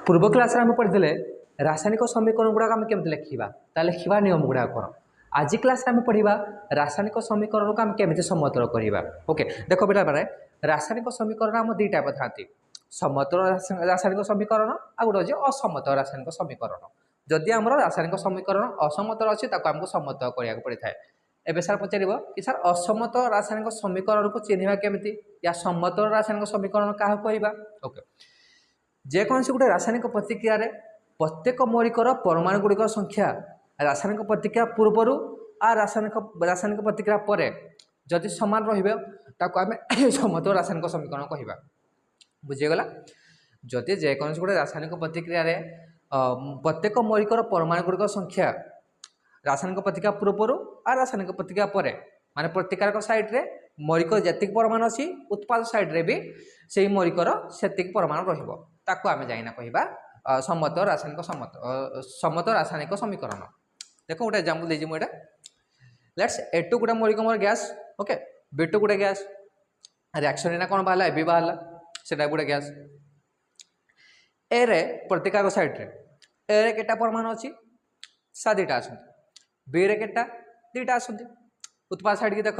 पूर्व क्लास आम पढ़ी रासायनिक समीकरण गुड़ाक आम केमती लिखा लिखा नियम गुड़ाक कौन आज क्लास आम पढ़ा रासायनिक समीकरण को आम केमती समतल करवा। ओके देख बेटा मैंने रासायनिक समीकरण आम दुई टाइप था समतल रासायनिक समीकरण आ गोटे हूँ असमतल रासायनिक समीकरण। जदि आम रासायनिक समीकरण असमतल अच्छी आमको समतल कराया पड़ी था। एवं सार पचार कि सार असमतल रासायनिक समीकरण को चिन्हवा केमती या समतल रासायनिक समीकरण क्या कहवा। ओके जेकोसी गोटे रासायनिक प्रतिक्रिया प्रत्येक मौलिकर परमाणु गुड़िक संख्या रासायनिक प्रतिक्रिया पूर्वर आ रासायनिक प्रतिक्रिया पर जदि सामान रमें समतल रासायनिक समीकरण कहवा। बुझीगला जदि जेकोसी गोटे रासायनिक प्रतिक्रिया प्रत्येक मौलिकर परमाणु गुड़िक संख्या रासायनिक प्रतिक्रिया पूर्वर आ रासायनिक प्रतिक्रिया पर माने प्रतिकारक साइड्रे मौलिक जी परमाणु अच्छी उत्पाद साइड्रे भी से मौलिकर से परमाणु रही आम जाइना कहवा समतल रासायनिक समतल रासायनिक समीकरण। देख गोटे एग्जांपल देजी मुझे लेट्स A2 गोटे मौलिक मोर गैस ओके B2 गोटे गैस रिएक्शन ना कौन बाहर ए बाहर से गोटे गैस ए रे प्रतिकारक साइड्रे ए रे केटा परमाणु अच्छी सा दुटा अच्छा बी रे केटा दुटा अच्छा उत्पाद साइड की देख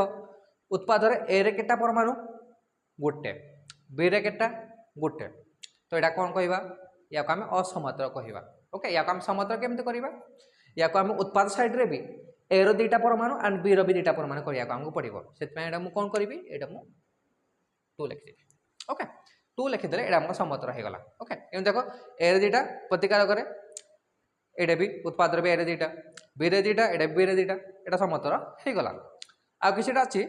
उत्पाद ए रे केटा परमाणु गोटे बी रे केटा गोटे तो यहाँ कौन कहवा या आम असमतल कहवा। ओके या आम समतल केमती करवा या आम उत्पाद साइड्रे भी ए रो दुटा परमाणु एंड बी रो भी दुटा परमाणु करने आमको पड़ो से कौन करी यहाँ मुझे 2 लिखिदेवी। ओके 2 लिखिदे यहाँ समतल होगा। ओके एम देख ए रे दुटा प्रतिकारक एटा भी उत्पाद भी ए रे दुटा बी रे दुटा एटा बी रे दुटा यहाँ समतल होगा। आ कि अच्छी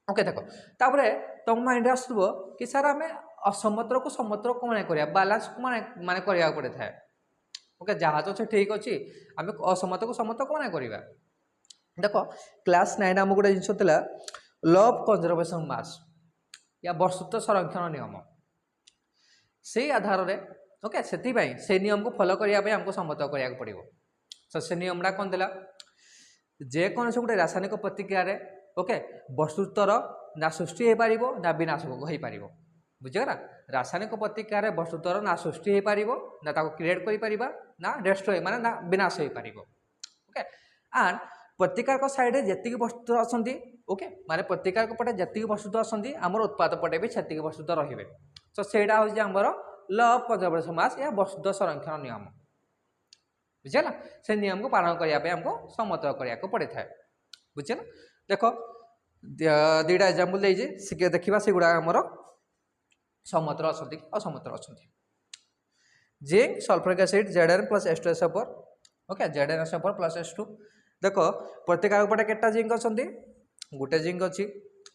ओके देख तापर तुम माइंड आसो कि सार आम असमतल को समतल को माने करिया बैलेंस को माने करिया पड़े थाए। ओके जहाज अच्छे ठीक अच्छी आम असमतल को समतल को माने करिया। देख क्लास 9 आम गोटे जिन लॉ ऑफ कंजर्वेशन मास या वस्तुत्व संरक्षण नियम से आधार में ओके से नियम को फॉलो करने आमको समतल कराया पड़ो। तो से नियमटा कौन था जेकोसी गोटे रासायनिक प्रतिक्रिया ओके वस्तुत्वर ना सृष्टि हो पार ना विनाश हो पार। बुझेगा रासायनिक प्रतिक्रिया वस्तुत्वर ना सृष्टि हो पार ना क्रिएट कर ना डेस्ट्रॉय माने ना विनाश हो पार। ओके एंड प्रतिकारक साइड जी वस्तु अच्छा ओके माने प्रतिकारक पटे जी वस्तु अच्छा आमर उत्पाद पटे भी से वस्तु रे। तो सहीटा हूँ आमर लॉ ऑफ कंजर्वेशन मास या वस्तुत्व संरक्षण नियम। बुझेगा से नियम को पालन करने आमको समतल कराया पड़े था। बुझेगा देख दुईटा एग्जांपल देखे देखा से गुड़ा आमर समतल अच्छा असमतल अच्छा zinc sulphuric acid Zn plus H2SO4 okay ZnSO4 plus H2 देख प्रतिकारक पटे केटा जिंक अच्छा गोटे जिंक अच्छी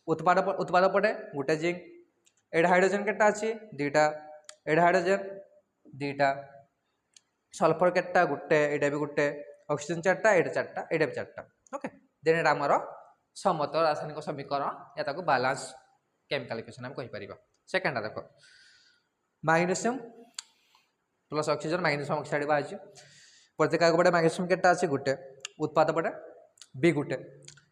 उत्पाद पटे गोटे जिंक एड हाइड्रोजन केटा अच्छी दुईटा एड हाइड्रोजन दुईटा सल्फर केटा गोटे एटा भी गोटे ऑक्सीजन 4टा एटा 4टा एटा भी 4टा। ओके देन एटा आमर समतल रासायनिक समीकरण या ताको बैलेंस केमिकल इक्वेशन आम कहि। सेकेंड देख magnesium plus oxygen magnesium oxide बाहर प्रतिकारक पटे मैग्नीशियम केटा अच्छे गोटे उत्पाद पटे बी गोटे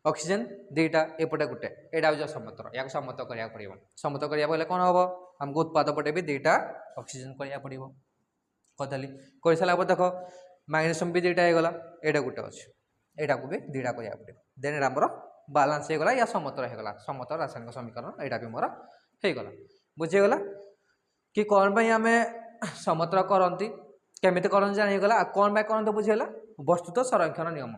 ऑक्सीजन दुईटा एपटे गोटे एटा हूँ समतल या समतल कराया पड़ो। समतल कराया कौन हम आमको उत्पाद पटे भी दुईटा ऑक्सीजन कराया पड़ो कहली कर सारा देख मैग्नीशियम भी दुईटा होगा एटा गोटे अच्छे यहाँ को भी दुईटा कराया पड़ो देन एटा आमर बैलेंस होगा या समतल होगा समतल रासायनिक समीकरण यहाँ भी मोर होगा। बुझीगला कि कौन पर आम समतल करती केमी करते जानीगला कौन करते बुझीगला वस्तुत्व संरक्षण नियम।